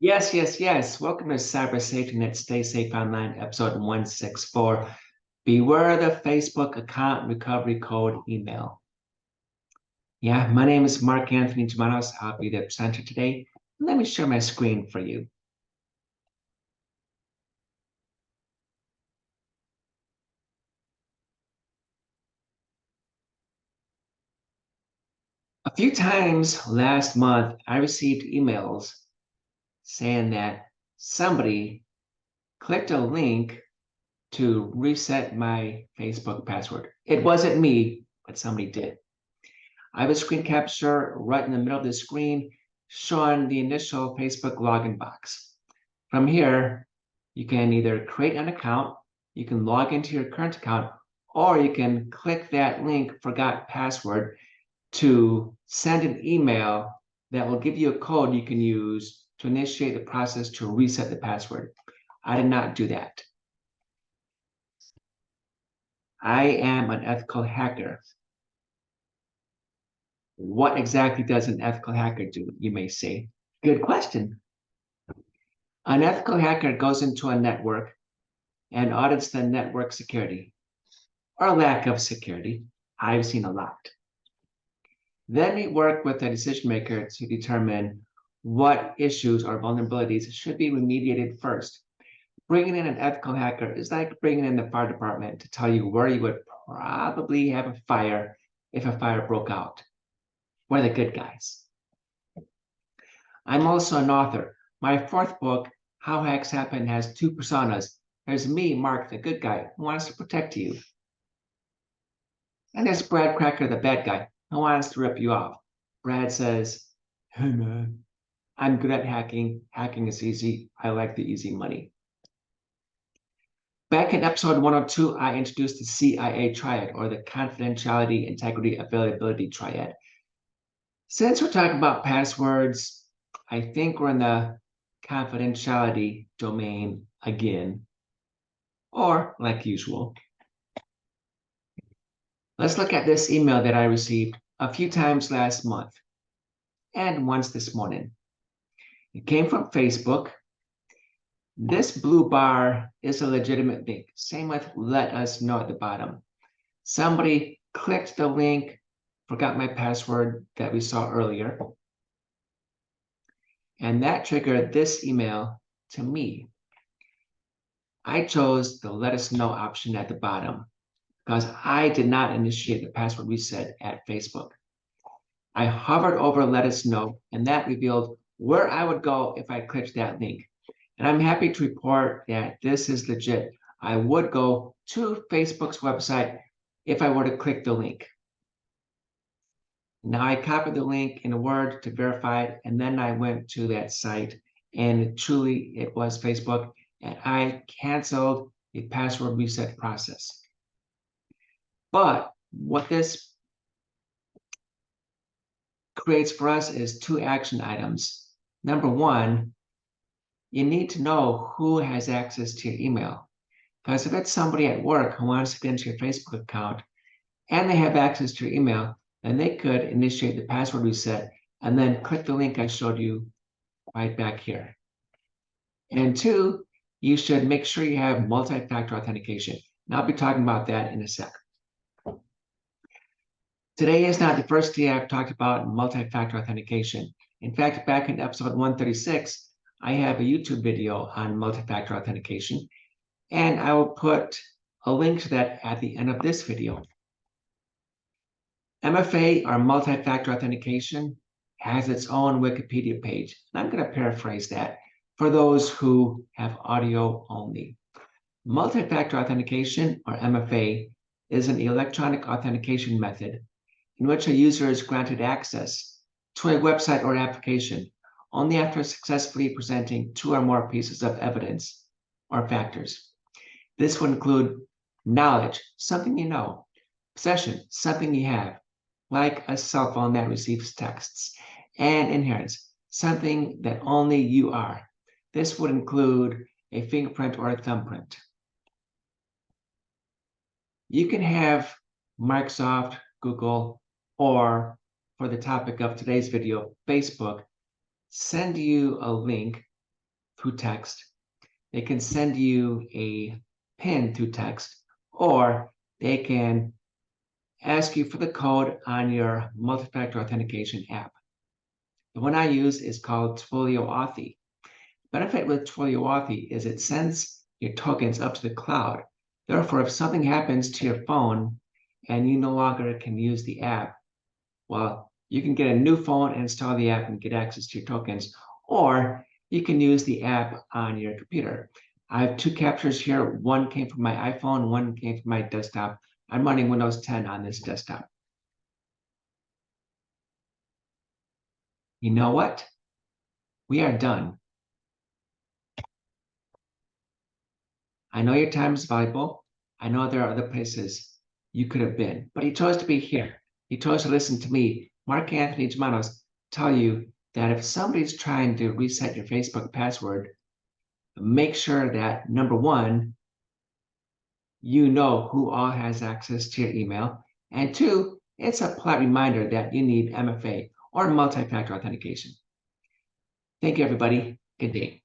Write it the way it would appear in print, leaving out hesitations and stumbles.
Yes, yes, yes. Welcome to Cyber Safety Net Stay Safe Online, episode 164. Beware the Facebook account recovery code email. Yeah, my name is Mark Anthony Germanos. I'll be the presenter today. Let me share my screen for you. A few times last month, I received emails saying that somebody clicked a link to reset my Facebook password. It wasn't me, but somebody did. I have a screen capture right in the middle of the screen showing the initial Facebook login box. From here, you can either create an account, you can log into your current account, or you can click that link, forgot password, to send an email that will give you a code you can use to initiate the process to reset the password. I did not do that. I am an ethical hacker. What exactly does an ethical hacker do, you may say? Good question. An ethical hacker goes into a network and audits the network security or lack of security. I've seen a lot. Then we work with the decision maker to determine what issues or vulnerabilities should be remediated first. Bringing in an ethical hacker is like bringing in the fire department to tell you where you would probably have a fire if a fire broke out. We're the good guys. I'm also an author. My fourth book, How Hacks Happen, has two personas. There's me, Mark, the good guy, who wants to protect you. And there's Brad Cracker, the bad guy, who wants to rip you off. Brad says, hey man, I'm good at hacking. Hacking is easy. I like the easy money. Back in episode 102, I introduced the CIA triad, or the confidentiality, integrity, availability triad. Since we're talking about passwords, I think we're in the confidentiality domain again, or like usual. Let's look at this email that I received a few times last month and once this morning. It came from Facebook. This blue bar is a legitimate link. Same with let us know at the bottom. Somebody clicked the link, forgot my password that we saw earlier, and that triggered this email to me. I chose the let us know option at the bottom because I did not initiate the password reset at Facebook. I hovered over let us know, and that revealed where I would go if I clicked that link. And I'm happy to report that this is legit. I would go to Facebook's website if I were to click the link. Now I copied the link in Word to verify it, and then I went to that site, and truly it was Facebook, and I canceled the password reset process. But what this creates for us is two action items. Number one, you need to know who has access to your email. Because if it's somebody at work who wants to get into your Facebook account and they have access to your email, then they could initiate the password reset and then click the link I showed you right back here. And two, you should make sure you have multi-factor authentication. And I'll be talking about that in a sec. Today is not the first day I've talked about multi-factor authentication. In fact, back in episode 136, I have a YouTube video on multi-factor authentication, and I will put a link to that at the end of this video. MFA, or multi-factor authentication, has its own Wikipedia page. And I'm going to paraphrase that for those who have audio only. Multi-factor authentication, or MFA, is an electronic authentication method in which a user is granted access to a website or application only after successfully presenting two or more pieces of evidence or factors. This would include knowledge, something you know, possession, something you have, like a cell phone that receives texts, and inheritance, something that only you are. This would include a fingerprint or a thumbprint. You can have Microsoft, Google, or for the topic of today's video, Facebook, send you a link through text. They can send you a PIN through text, or they can ask you for the code on your multi-factor authentication app. The one I use is called Twilio Authy. Benefit with Twilio Authy is it sends your tokens up to the cloud. Therefore, if something happens to your phone and you no longer can use the app, well, you can get a new phone and install the app and get access to your tokens, or you can use the app on your computer. I have two captures here. One came from my iPhone, one came from my desktop. I'm running Windows 10 on this desktop. You know what? We are done. I know your time is valuable. I know there are other places you could have been, but you chose to be here. You chose to listen to me, Mark Anthony Germanos, tell you that if somebody's trying to reset your Facebook password, make sure that number one, you know who all has access to your email, and two, it's a polite reminder that you need MFA or multi-factor authentication. Thank you, everybody. Good day.